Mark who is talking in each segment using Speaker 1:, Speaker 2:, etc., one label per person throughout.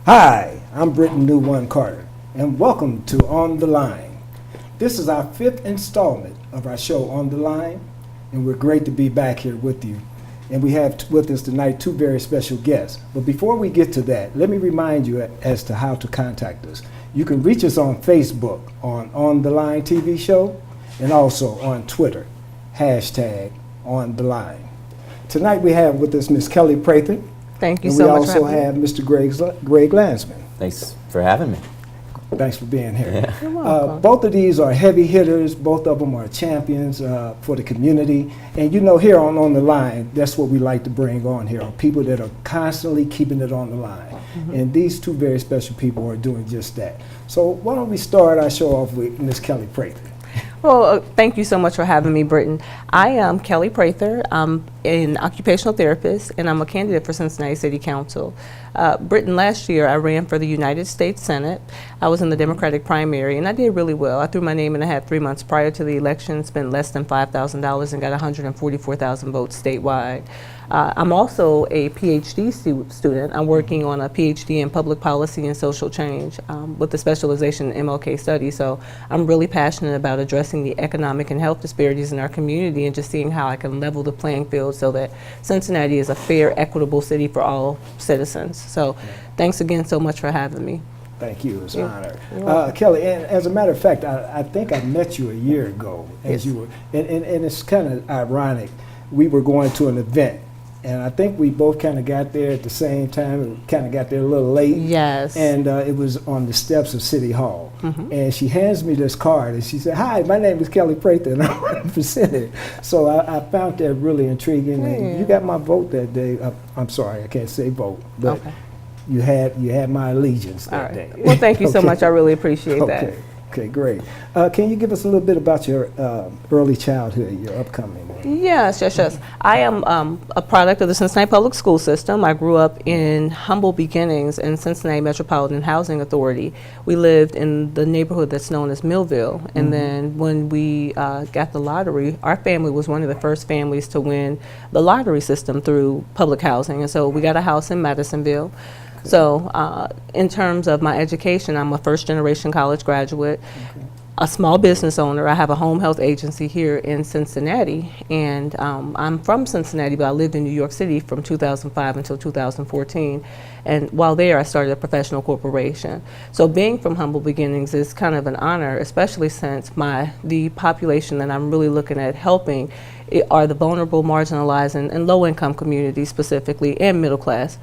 Speaker 1: Hi, I'm Britton NewOne Carter, and welcome to On the Line. This is our 5th installment of our show On the Line, and we're great to be back here with you. And we have with us tonight 2 very special guests. But before we get to that, let me remind you as to how to contact us. You can reach us on Facebook on the Line TV show, and also on Twitter, #On the Line. Tonight we have with us Ms. Kelli Prather.
Speaker 2: Thank you so much.
Speaker 1: We also have Mr. Greg Landsman.
Speaker 3: Thanks for having me.
Speaker 1: Thanks for being here.
Speaker 3: Yeah.
Speaker 2: You're welcome.
Speaker 1: Both of these are heavy hitters. Both of them are champions for the community. And you know, here on the Line, that's what we like to bring on here, are people that are constantly keeping it on the line.
Speaker 2: Mm-hmm.
Speaker 1: And these 2 very special people are doing just that. So why don't we start our show off with Ms. Kelli Prather.
Speaker 2: Well, thank you so much for having me, Britton. I am Kelli Prather. I'm an occupational therapist, and I'm a candidate for Cincinnati City Council. Britton, last year I ran for the United States Senate. I was in the Democratic primary, and I did really well. I threw my name in the hat 3 months prior to the election, spent less than $5,000, and got 144,000 votes statewide. I'm also a PhD student. I'm working on a PhD in public policy and social change with a specialization in MLK studies. So I'm really passionate about addressing the economic and health disparities in our community and just seeing how I can level the playing field so that Cincinnati is a fair, equitable city for all citizens. So thanks again so much for having me.
Speaker 1: Thank you. It's an honor.
Speaker 2: You're welcome.
Speaker 1: Kelli, and as a matter of fact, I think I met you a year ago. As you were, and it's kind of ironic. We were going to an event, and I think we both kind of got there at the same time. We kind of got there a little late.
Speaker 2: Yes.
Speaker 1: And it was on the steps of City Hall.
Speaker 2: Mm-hmm.
Speaker 1: And she hands me this card, and she said, "Hi, my name is Kelli Prather, and I'm running for Senate." So I found that really intriguing. And you got my vote that day. I'm sorry, I can't say vote, but
Speaker 2: Okay.
Speaker 1: you had my allegiance that
Speaker 2: All right.
Speaker 1: day.
Speaker 2: Well, thank you so
Speaker 1: Okay.
Speaker 2: much. I really appreciate that.
Speaker 1: Okay. Okay, great. Can you give us a little bit about your early childhood, your upcoming one?
Speaker 2: Yes. I am a product of the Cincinnati Public School System. I grew up in humble beginnings in Cincinnati Metropolitan Housing Authority. We lived in the neighborhood that's known as Millville. And then when we got the lottery, our family was one of the first families to win the lottery system through public housing. And so we got a house in Madisonville. So in terms of my education, I'm a first-generation college graduate, a small business owner. I have a home health agency here in Cincinnati, and I'm from Cincinnati, but I lived in New York City from 2005 until 2014. And while there, I started a professional corporation. So being from humble beginnings is kind of an honor, especially since the population that I'm really looking at helping are the vulnerable, marginalized, and low-income communities specifically, and middle class,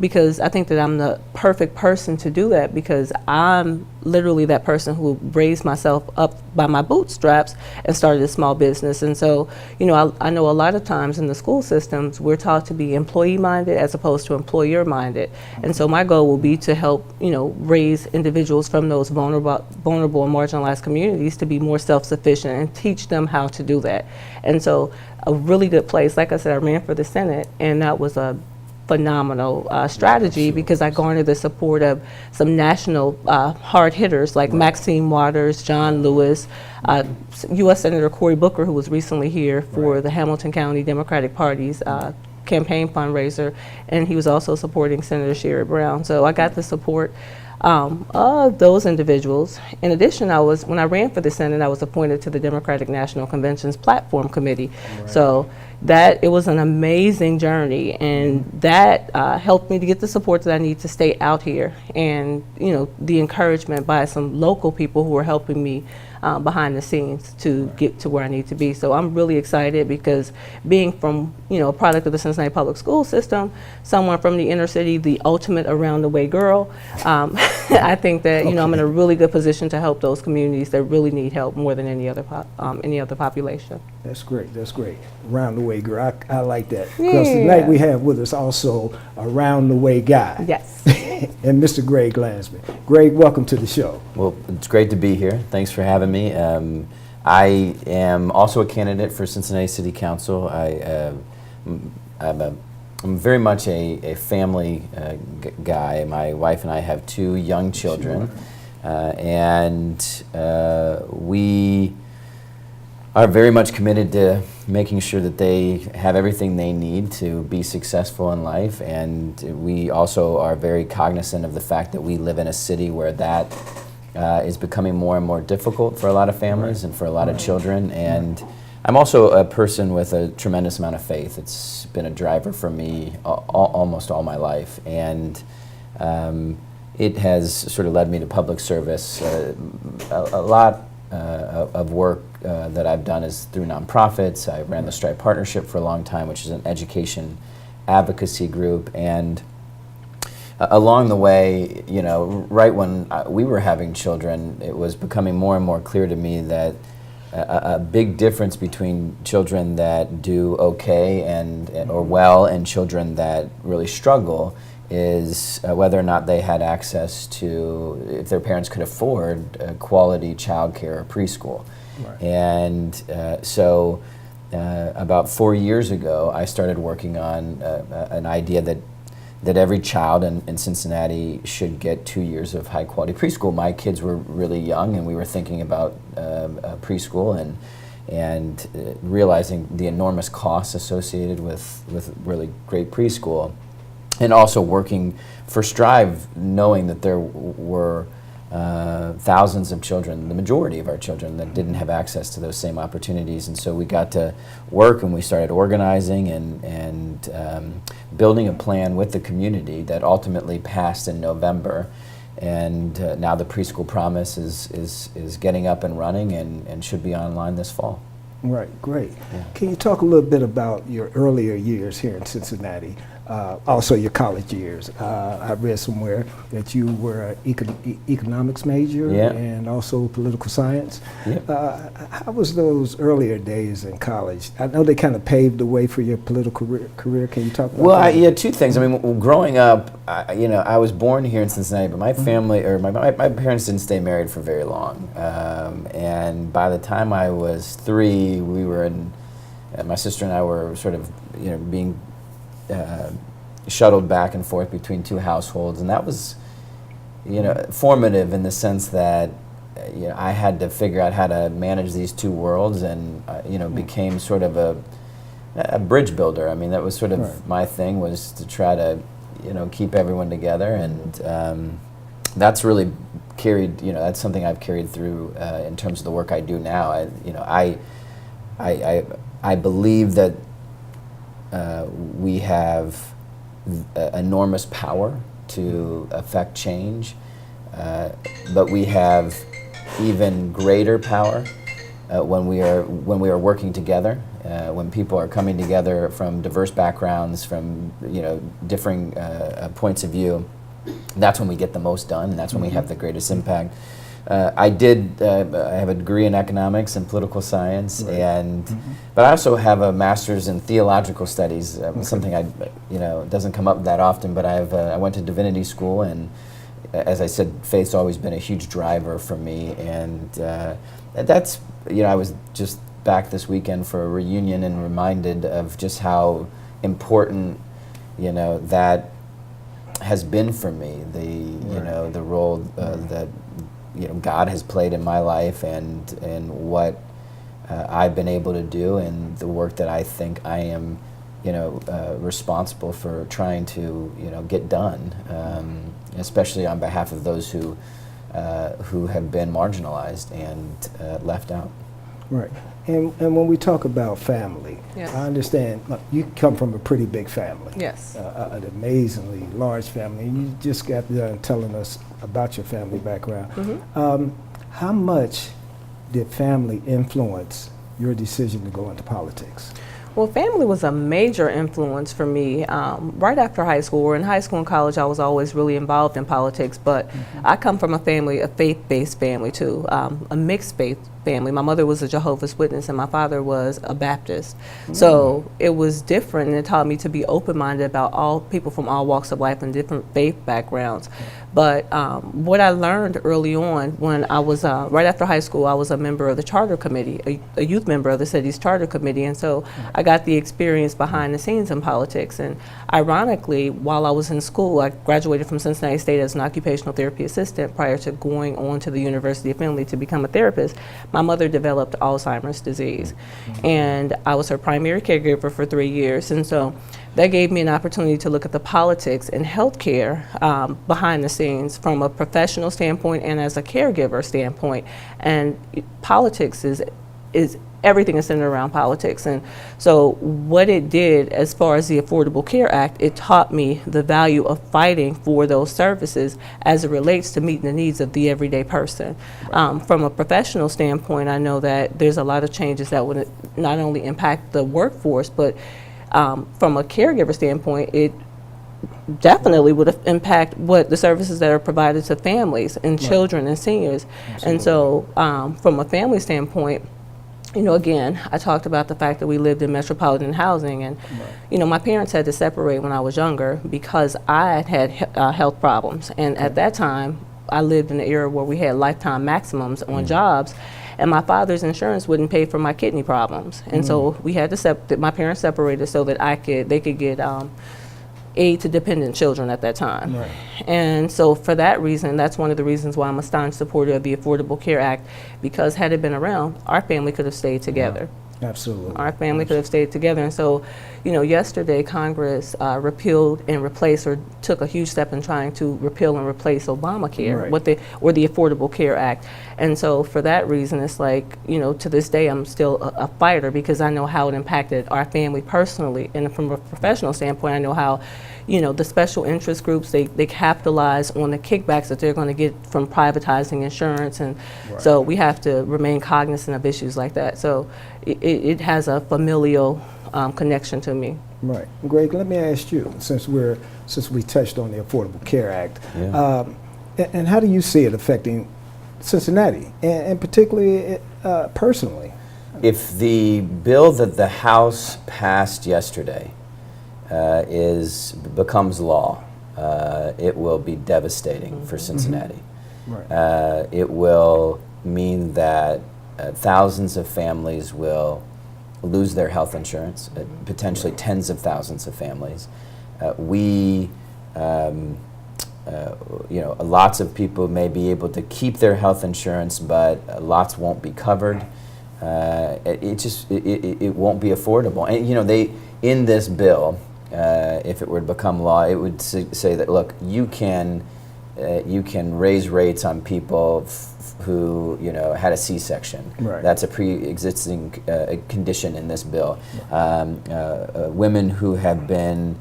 Speaker 2: because I think that I'm the perfect person to do that, because I'm literally that person who raised myself up by my bootstraps and started a small business. And so, you know, I know a lot of times in the school systems, we're taught to be employee-minded as opposed to employer-minded. And so my goal will be to help, you know, raise individuals from those vulnerable and marginalized communities to be more self-sufficient and teach them how to do that. And so a really good place, like I said, I ran for the Senate, and that was a phenomenal strategy because I garnered the support of some national hard hitters like Maxine Waters, John Lewis, U.S. Senator Cory Booker, who was recently here for the Hamilton County Democratic Party's campaign fundraiser, and he was also supporting Senator Sherrod Brown. So I got the support of those individuals. In addition, when I ran for the Senate, I was appointed to the Democratic National Convention's Platform Committee. Right. So it was an amazing journey, and that helped me to get the support that I need to stay out here, and you know, the encouragement by some local people who are helping me behind the scenes to get to where I need to be. So I'm really excited because being from, you know, a product of the Cincinnati Public School System, someone from the inner city, the ultimate around the way girl, I think that, you know, I'm in a really good position to help those communities that really need help more than any other population.
Speaker 1: That's great. That's great. Around the way girl. I like that. Because tonight we have with us also a round the way guy.
Speaker 2: Yes.
Speaker 1: And Mr. Greg Landsman. Greg, welcome to the show.
Speaker 3: Well, it's great to be here. Thanks for having me. I am also a candidate for Cincinnati City Council. I'm very much a family guy. My wife and I have 2 young children, and we are very much committed to making sure that they have everything they need to be successful in life, and we also are very cognizant of the fact that we live in a city where that is becoming more and more difficult for a lot of families and for a lot of children. And I'm also a person with a tremendous amount of faith. It's been a driver for me almost all my life, and it has sort of led me to public service. A lot of work that I've done is through nonprofits. I ran the Stripe Partnership for a long time, which is an education advocacy group, and along the way, you know, right when we were having children, it was becoming more and more clear to me that a big difference between children that do okay or well and children that really struggle is whether or not they had access to, if their parents could afford quality childcare or preschool. Right. And so about 4 years ago, I started working on an idea that every child in Cincinnati should get 2 years of high quality preschool. My kids were really young, and we were thinking about preschool and realizing the enormous costs associated with really great preschool. And also working for Strive, knowing that there were thousands of children, the majority of our children, that didn't have access to those same opportunities. And so we got to work, and we started organizing and building a plan with the community that ultimately passed in November. And now the Preschool Promise is getting up and running and should be online this fall.
Speaker 1: Right, great.
Speaker 3: Yeah.
Speaker 1: Can you talk a little bit about your earlier years here in Cincinnati? Also your college years. I read somewhere that you were an economics major and also political science. How was those earlier days in college? I know they kind of paved the way for your political career. Can you talk about that?
Speaker 3: Yeah, two things. I mean, growing up, I was born here in Cincinnati, but my family, or my parents didn't stay married for very long. And by the time I was 3, we were my sister and I were sort of, being shuttled back and forth between 2 households, and that was, formative in the sense that, I had to figure out how to manage these 2 worlds, and became sort of a bridge builder. I mean, that was sort of my thing, was to try to, keep everyone together, and that's really carried. That's something I've carried through in terms of the work I do now. I believe that we have enormous power to affect change, but we have even greater power when we are working together. When people are coming together from diverse backgrounds, from differing points of view, that's when we get the most done, and that's when we have the greatest impact. I have a degree in economics and political science, but I also have a master's in theological studies. Something doesn't come up that often, but I went to divinity school, and as I said, faith's always been a huge driver for me, and that's I was just back this weekend for a reunion and reminded of just how important that has been for me. The role that God has played in my life, and what I've been able to do, and the work that I think I am, responsible for trying to, get done, especially on behalf of those who have been marginalized and left out.
Speaker 1: Right. And when we talk about family, I understand, look, you come from a pretty big family.
Speaker 2: Yes.
Speaker 1: An amazingly large family. And you just got done telling us about your family background. How much did family influence your decision to go into politics?
Speaker 2: Well, family was a major influence for me. Right after high school, or in high school and college, I was always really involved in politics, but I come from a faith-based family too, a mixed faith family. My mother was a Jehovah's Witness and my father was a Baptist. So it was different, and it taught me to be open-minded about all people from all walks of life and different faith backgrounds. But what I learned early on, when I was, right after high school, I was a member of the charter committee, a youth member of the city's charter committee, and so I got the experience behind the scenes in politics. And ironically, while I was in school, I graduated from Cincinnati State as an occupational therapy assistant prior to going on to the University of Findlay to become a therapist. my mother developed Alzheimer's disease, and I was her primary caregiver for 3 years. And so that gave me an opportunity to look at the politics and healthcare behind the scenes from a professional standpoint and as a caregiver standpoint. And politics is everything is centered around politics. And so what it did as far as the Affordable Care Act, it taught me the value of fighting for those services as it relates to meeting the needs of the everyday person. From a professional standpoint, I know that there's a lot of changes that would not only impact the workforce, but from a caregiver standpoint, it definitely would impact what the services that are provided to families and children and seniors.
Speaker 1: Absolutely.
Speaker 2: And so from a family standpoint, you know, again, I talked about the fact that we lived in metropolitan housing, and you know, my parents had to separate when I was younger because I had health problems, and at that time I lived in an era where we had lifetime maximums on jobs, and my father's insurance wouldn't pay for my kidney problems, and so we had to my parents separated so that they could get aid to dependent children at that time.
Speaker 1: Right.
Speaker 2: And so for that reason, that's one of the reasons why I'm a staunch supporter of the Affordable Care Act, because had it been around, our family could have stayed together.
Speaker 1: Absolutely.
Speaker 2: Our family could have stayed together. And so, you know, yesterday Congress repealed and replaced, or took a huge step in trying to repeal and replace Obamacare,
Speaker 1: Right.
Speaker 2: or the Affordable Care Act. And so for that reason, it's like, you know, to this day I'm still a fighter, because I know how it impacted our family personally. And from a professional standpoint, I know how, you know, the special interest groups, they capitalize on the kickbacks that they're going to get from privatizing insurance. And so we have to remain cognizant of issues like that. So it has a familial connection to me.
Speaker 1: Right. Greg, let me ask you, since we touched on the Affordable Care Act, and how do you see it affecting Cincinnati, and particularly personally?
Speaker 3: If the bill that the House passed yesterday becomes law, it will be devastating for Cincinnati.
Speaker 1: Right.
Speaker 3: It will mean that thousands of families will lose their health insurance, potentially tens of thousands of families. You know, lots of people may be able to keep their health insurance, but lots won't be covered. It won't be affordable. And you know, in this bill, if it were to become law, it would say that, look, you can raise rates on people who, you know, had a C-section.
Speaker 1: Right.
Speaker 3: That's a pre-existing condition in this bill. Women who have been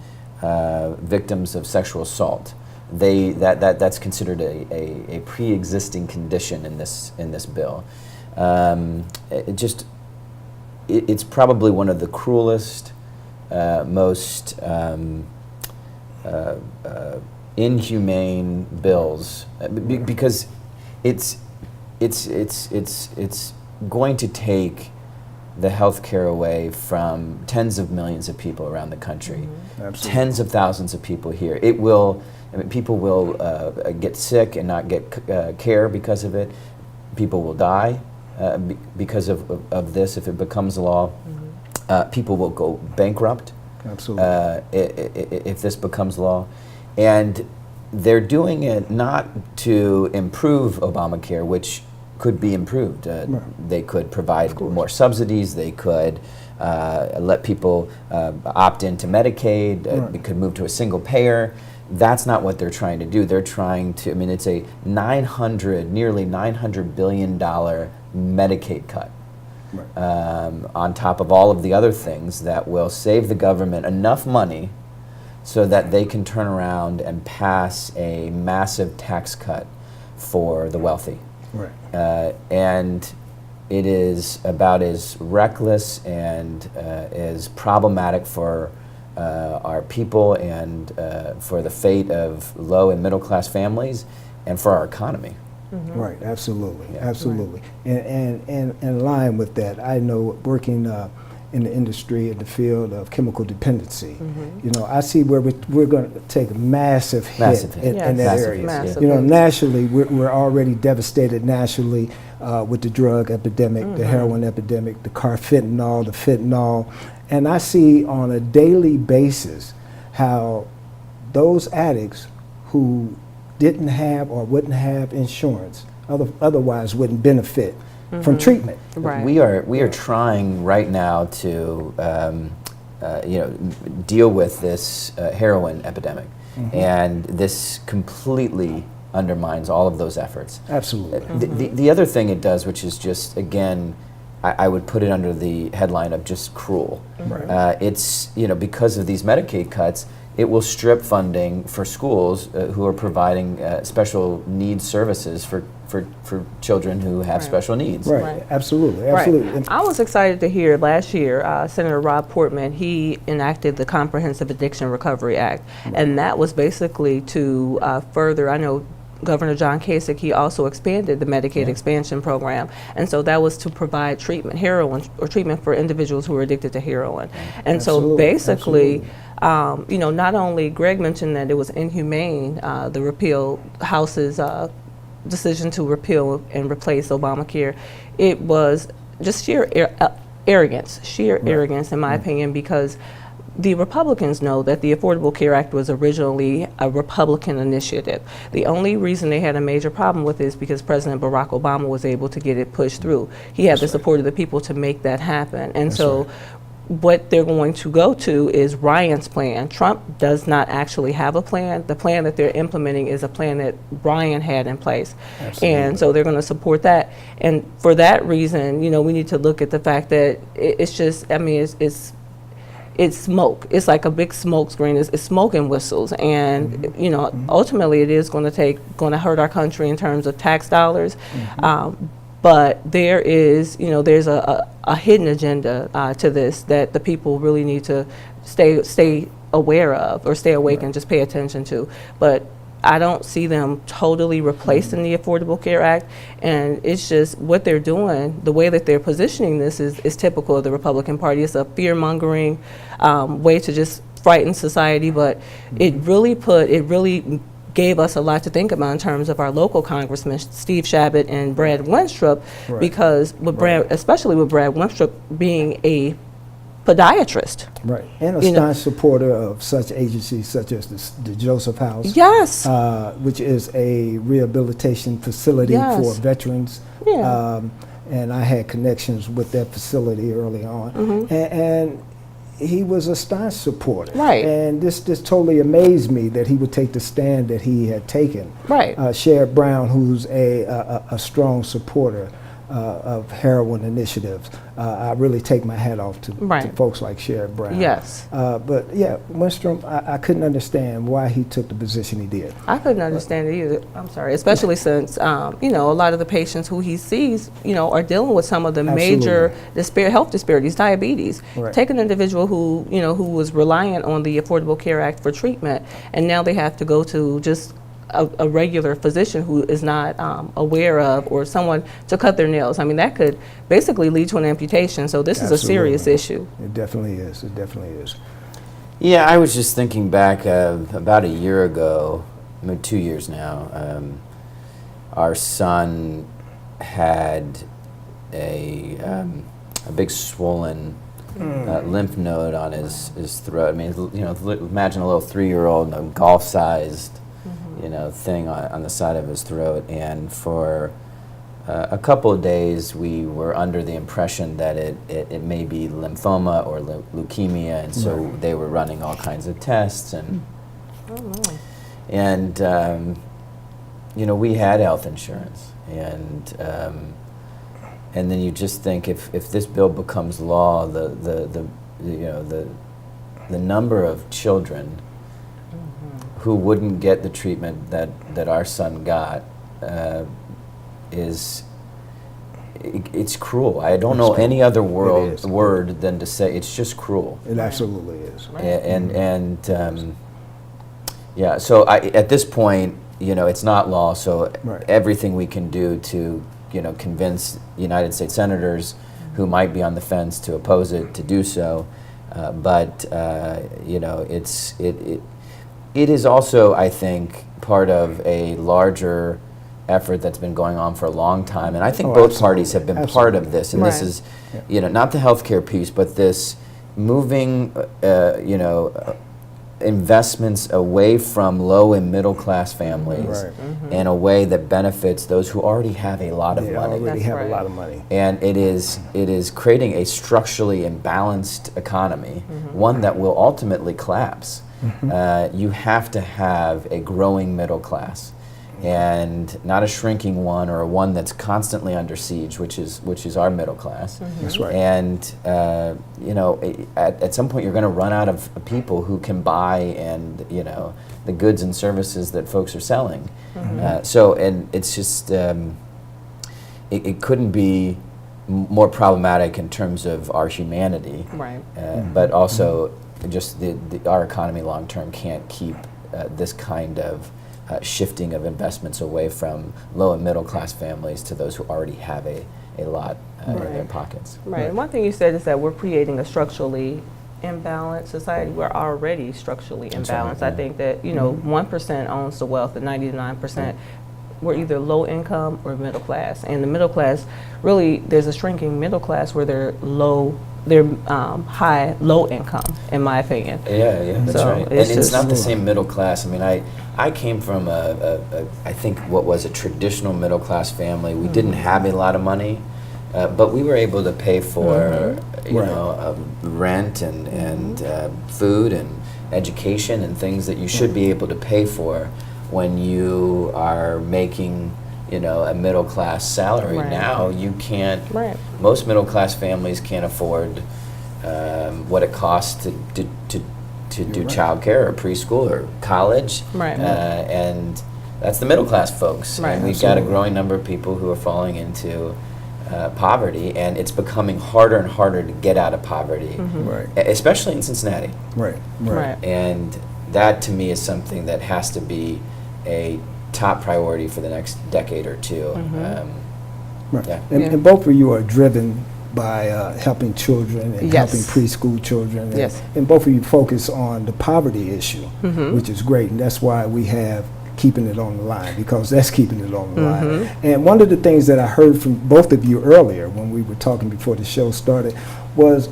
Speaker 3: victims of sexual assault, that's considered a pre-existing condition in this bill. It's probably one of the cruelest, most inhumane bills, because it's going to take the health care away from tens of millions of people around the country, tens of thousands of people here. It will. I mean, people will get sick and not get care because of it. People will die because of this if it becomes law. People will go bankrupt.
Speaker 1: Absolutely.
Speaker 3: If this becomes law. And they're doing it not to improve Obamacare, which could be improved. They could provide more subsidies. They could let people opt into Medicaid. We could move to a single payer. That's not what they're trying to do. They're trying to, I mean, it's a nearly $900 billion Medicaid cut. On top of all of the other things that will save the government enough money so that they can turn around and pass a massive tax cut for the wealthy. And it is about as reckless and as problematic for our people and for the fate of low and middle class families and for our economy.
Speaker 1: Right, absolutely, absolutely. And in line with that, I know working in the industry, in the field of chemical dependency, you know, I see where we're going to take a massive hit in that area. You know, nationally, we're already devastated nationally with the drug epidemic, the heroin epidemic, the carfentanil, the fentanyl. And I see on a daily basis how those addicts who didn't have or wouldn't have insurance, otherwise wouldn't benefit from treatment.
Speaker 2: Right.
Speaker 3: We are trying right now to deal with this heroin epidemic, and this completely undermines all of those efforts.
Speaker 1: Absolutely.
Speaker 3: The other thing it does, which is just, again, I would put it under the headline of just cruel.
Speaker 1: Right.
Speaker 3: It's, because of these Medicaid cuts, it will strip funding for schools who are providing special needs services for children who have special needs.
Speaker 1: Right. Absolutely. Absolutely.
Speaker 2: Right. I was excited to hear last year, Senator Rob Portman, he enacted the Comprehensive Addiction Recovery Act, and that was basically to further, I know Governor John Kasich, he also expanded the Medicaid expansion program, and so that was to provide treatment, heroin, or treatment for individuals who are addicted to heroin. And so basically, not only Greg mentioned that it was inhumane, the repeal House's decision to repeal and replace Obamacare, it was just sheer arrogance, in my opinion, because the Republicans know that the Affordable Care Act was originally a Republican initiative. The only reason they had a major problem with it is because President Barack Obama was able to get it pushed through. He had the support of the people to make that happen. And what they're going to go to is Ryan's plan. Trump does not actually have a plan. The plan that they're implementing is a plan that Ryan had in place. And so they're going to support that. And for that reason, we need to look at the fact that it's just, it's smoke. It's like a big smoke screen. It's smoke and whistles, and ultimately it is going to hurt our country in terms of tax dollars. But there is, there's a hidden agenda to this that the people really need to stay aware of, or stay awake and just pay attention to. But I don't see them totally replacing the Affordable Care Act, and it's just what they're doing, the way that they're positioning this is typical of the Republican Party. It's a fear-mongering way to just frighten society, but it really gave us a lot to think about in terms of our local congressmen, Steve Chabot and Brad Wenstrup, because especially with Brad Wenstrup being a podiatrist.
Speaker 1: Right, and a staunch supporter of such agencies such as the Joseph House.
Speaker 2: Yes.
Speaker 1: Which is a rehabilitation facility for veterans.
Speaker 2: Yeah.
Speaker 1: And I had connections with that facility early on. And he was a staunch supporter. Right. And this totally amazed me that he would take the stand that he had taken. Right. Sherrod Brown, who's a strong supporter of heroin initiatives. I really take my hat off to folks like Sherrod Brown. Yes. But yeah, Winstrom, I couldn't understand why he took the position he did.
Speaker 2: I couldn't understand it either. I'm sorry, especially since a lot of the patients who he sees, are dealing with some of the major health disparities, diabetes. Take an individual who was reliant on the Affordable Care Act for treatment, and now they have to go to just a regular physician who is not aware of, or someone to cut their nails. I mean, that could basically lead to an amputation. So this is a serious issue.
Speaker 1: It definitely is. It definitely is.
Speaker 3: Yeah, I was just thinking back about a year ago, 2 years now. Our son had a big swollen lymph node on his throat. I mean, imagine a little 3-year-old, golf-sized thing on the side of his throat, and for a couple of days we were under the impression that it may be lymphoma or leukemia, and so they were running all kinds of tests, and we had health insurance, and then you just think if this bill becomes law, the number of children who wouldn't get the treatment that our son got it's cruel. I don't know any other word than to say it's just cruel.
Speaker 1: It absolutely is.
Speaker 3: So at this point, it's not law, so everything we can do to convince United States senators who might be on the fence to oppose it to do so, but it is also, I think, part of a larger effort that's been going on for a long time, and I think both parties have been part of this. And this is, not the healthcare piece, but this moving, investments away from low and middle class families
Speaker 1: Right.
Speaker 3: in a way that benefits those who already have a lot of
Speaker 1: They
Speaker 3: money.
Speaker 1: already
Speaker 2: That's
Speaker 1: have
Speaker 2: right.
Speaker 1: a lot of money.
Speaker 3: And it is creating a structurally imbalanced economy, one that will ultimately collapse. You have to have a growing middle class, and not a shrinking one or a one that's constantly under siege, which is our middle class.
Speaker 1: That's right.
Speaker 3: And you know, at some point you're going to run out of people who can buy and the goods and services that folks are selling. So and it's just it couldn't be more problematic in terms of our humanity,
Speaker 2: Right.
Speaker 3: but also just our economy long term can't keep this kind of shifting of investments away from low and middle class families to those who already have a lot in their pockets.
Speaker 2: Right. And one thing you said is that we're creating a structurally imbalanced society. We're already structurally
Speaker 3: That's right,
Speaker 2: imbalanced.
Speaker 3: yeah.
Speaker 2: I think that 1% owns the wealth, and 99% we're either low income or middle class. And the middle class, really, there's a shrinking middle class where they're high low income, in my opinion.
Speaker 3: Yeah, that's
Speaker 2: So
Speaker 3: right. And
Speaker 2: it's
Speaker 3: it's
Speaker 2: just-
Speaker 3: not the same middle class. I mean, I came from I think what was a traditional middle class family. We didn't have a lot of money, but we were able to pay for rent and food and education and things that you should be able to pay for when you are making a middle class salary.
Speaker 2: Right.
Speaker 3: Now you can't.
Speaker 2: Right.
Speaker 3: Most middle class families can't afford what it costs to do childcare or preschool or college.
Speaker 2: Right.
Speaker 3: And that's the middle class folks.
Speaker 2: Right.
Speaker 3: And we've got a growing number of people who are falling into poverty, and it's becoming harder and harder to get out of poverty,
Speaker 1: Right.
Speaker 3: especially in Cincinnati.
Speaker 1: Right.
Speaker 2: Right.
Speaker 3: And that to me is something that has to be a top priority for the next decade or two.
Speaker 1: Right.
Speaker 3: Yeah.
Speaker 1: And both of you are driven by helping children and
Speaker 2: Yes.
Speaker 1: helping preschool children. And,
Speaker 2: Yes.
Speaker 1: and both of you focus on the poverty issue,
Speaker 2: Mm-hmm.
Speaker 1: which is great. And that's why we have keeping it on the line, because that's keeping it on the line. And one of the things that I heard from both of you earlier when we were talking before the show started was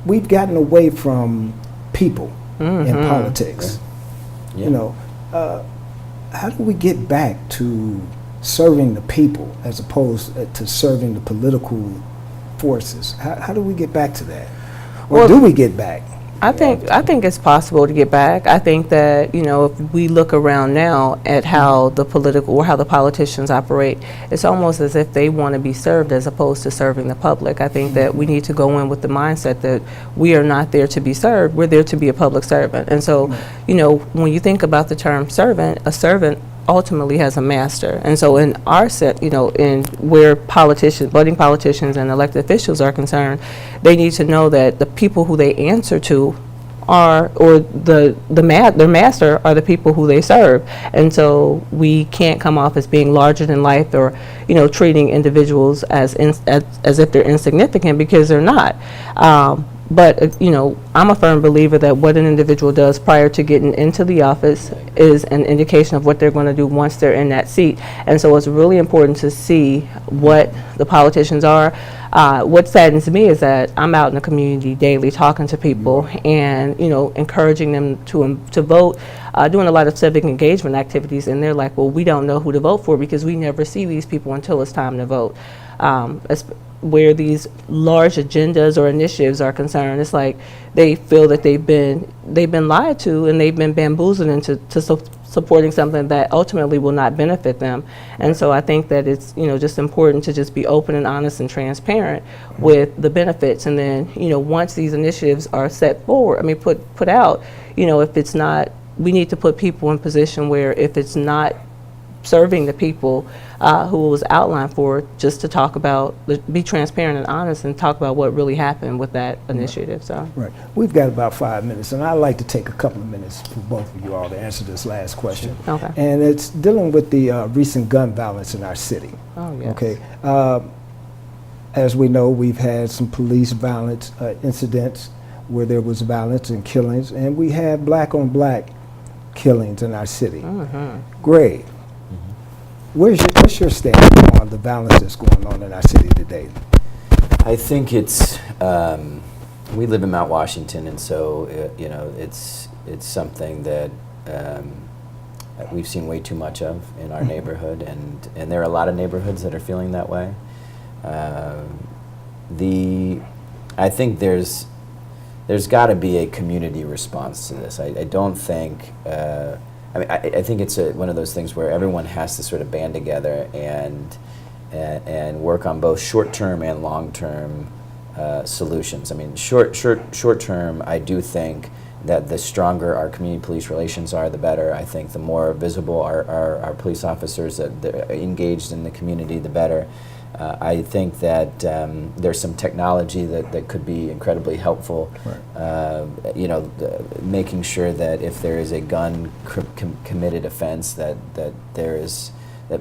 Speaker 1: we've gotten away from people in politics.
Speaker 3: Yeah.
Speaker 1: You know, how do we get back to serving the people as opposed to serving the political forces? How do we get back to that? Or
Speaker 2: Well,
Speaker 1: do we get back?
Speaker 2: I think it's possible to get back. I think that if we look around now at how the politicians operate, it's almost as if they want to be served as opposed to serving the public. I think that we need to go in with the mindset that we are not there to be served. We're there to be a public servant. And so, when you think about the term servant, a servant ultimately has a master. And so in our set, in where budding politicians and elected officials are concerned, they need to know that the people who they answer to their master are the people who they serve. And so we can't come off as being larger than life or, treating individuals as if they're insignificant, because they're not. But I'm a firm believer that what an individual does prior to getting into the office is an indication of what they're going to do once they're in that seat. And so it's really important to see what the politicians are. What saddens me is that I'm out in the community daily talking to people and, encouraging them to vote, doing a lot of civic engagement activities, and they're like, well, we don't know who to vote for because we never see these people until it's time to vote. Where these large agendas or initiatives are concerned, it's like they feel that they've been lied to and they've been bamboozled into supporting something that ultimately will not benefit them. And so I think that it's just important to just be open and honest and transparent with the benefits. And then once these initiatives are set forward, put out, if it's not, we need to put people in position where if it's not serving the people who it was outlined for, just to talk about, be transparent and honest and talk about what really happened with that initiative. So.
Speaker 1: Right. We've got about 5 minutes, and I'd like to take a couple of minutes for both of you all to answer this last question.
Speaker 2: Okay.
Speaker 1: And it's dealing with the recent gun violence in our city.
Speaker 2: Oh, yes.
Speaker 1: Okay. As we know, we've had some police violence incidents where there was violence and killings, and we have black-on-black killings in our city. Greg, what's your stand on the violence that's going on in our city today?
Speaker 3: I think it's we live in Mount Washington, and so it's something that we've seen way too much of in our neighborhood, and there are a lot of neighborhoods that are feeling that way. I think there's got to be a community response to this. I don't think. I think it's one of those things where everyone has to sort of band together and work on both short-term and long-term solutions. I mean, short term, I do think that the stronger our community police relations are, the better. I think the more visible our police officers that are engaged in the community, the better. I think that there's some technology that could be incredibly helpful. Right. Making sure that if there is a gun committed offense, that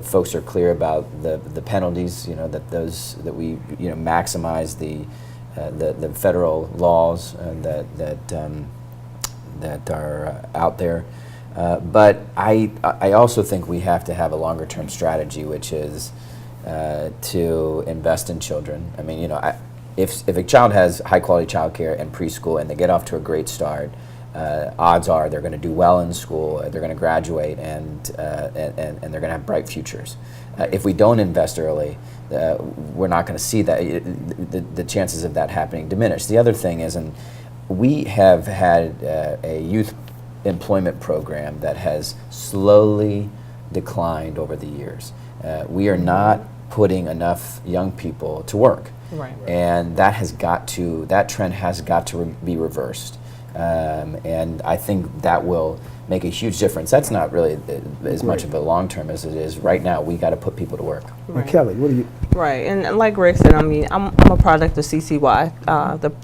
Speaker 3: folks are clear about the penalties. That we maximize the federal laws that are out there. But I also think we have to have a longer term strategy, which is to invest in children. I mean, if a child has high quality child care and preschool and they get off to a great start, odds are they're going to do well in school, they're going to graduate, and they're going to have bright futures. If we don't invest early, we're not going to see that. The chances of that happening diminish. The other thing is, and we have had a youth employment program that has slowly declined over the years. We are not putting enough young people to work,
Speaker 2: Right.
Speaker 3: and that trend has got to be reversed. And I think that will make a huge difference. That's not really as much of a long term as it is right now. We got to put people to work.
Speaker 1: And Kelly, what do you?
Speaker 2: Right, and like Greg said, I mean, I'm a product of CCY.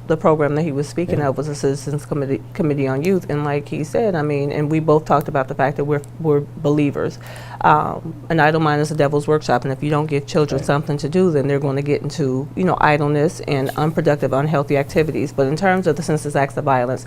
Speaker 2: The program that he was speaking of was a Citizens Committee on Youth, and like he said, I mean, and we both talked about the fact that we're believers. An idle mind is a devil's workshop, and if you don't give children something to do, then they're going to get into idleness and unproductive, unhealthy activities. But in terms of the senseless acts of violence,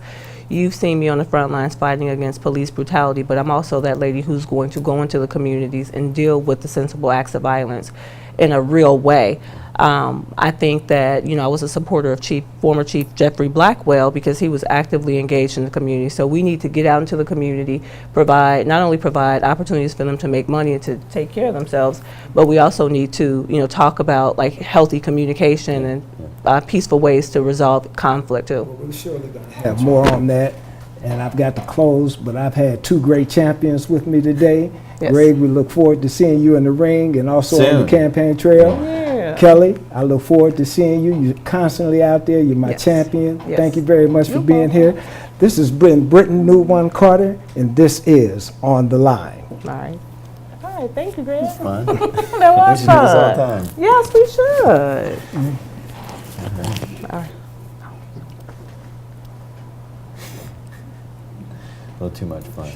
Speaker 2: you've seen me on the front lines fighting against police brutality, but I'm also that lady who's going to go into the communities and deal with the sensible acts of violence in a real way. I think that, I was a supporter of former Chief Jeffrey Blackwell because he was actively engaged in the community. So we need to get out into the community, not only provide opportunities for them to make money and to take care of themselves, but we also need to, talk about like healthy communication and peaceful ways to resolve conflict too.
Speaker 1: Well, we're surely going to have more on that, and I've got to close, but I've had two great champions with me today.
Speaker 2: Yes.
Speaker 1: Greg, we look forward to seeing you in the ring and also on
Speaker 3: Soon.
Speaker 1: the campaign trail.
Speaker 2: Yeah.
Speaker 1: Kelly, I look forward to seeing you. You're constantly out there. You're my
Speaker 2: Yes.
Speaker 1: champion.
Speaker 2: Yes.
Speaker 1: Thank you very much for
Speaker 2: You're
Speaker 1: being
Speaker 2: welcome.
Speaker 1: here. This is Britton NewOne Carter, and this is On the Line.
Speaker 2: All right. All right, thank you, Greg.
Speaker 3: Fun.
Speaker 2: That
Speaker 3: We
Speaker 2: was
Speaker 3: should do this all the
Speaker 2: fun.
Speaker 3: time.
Speaker 2: Yes, we should. All right.
Speaker 3: A little too much fun.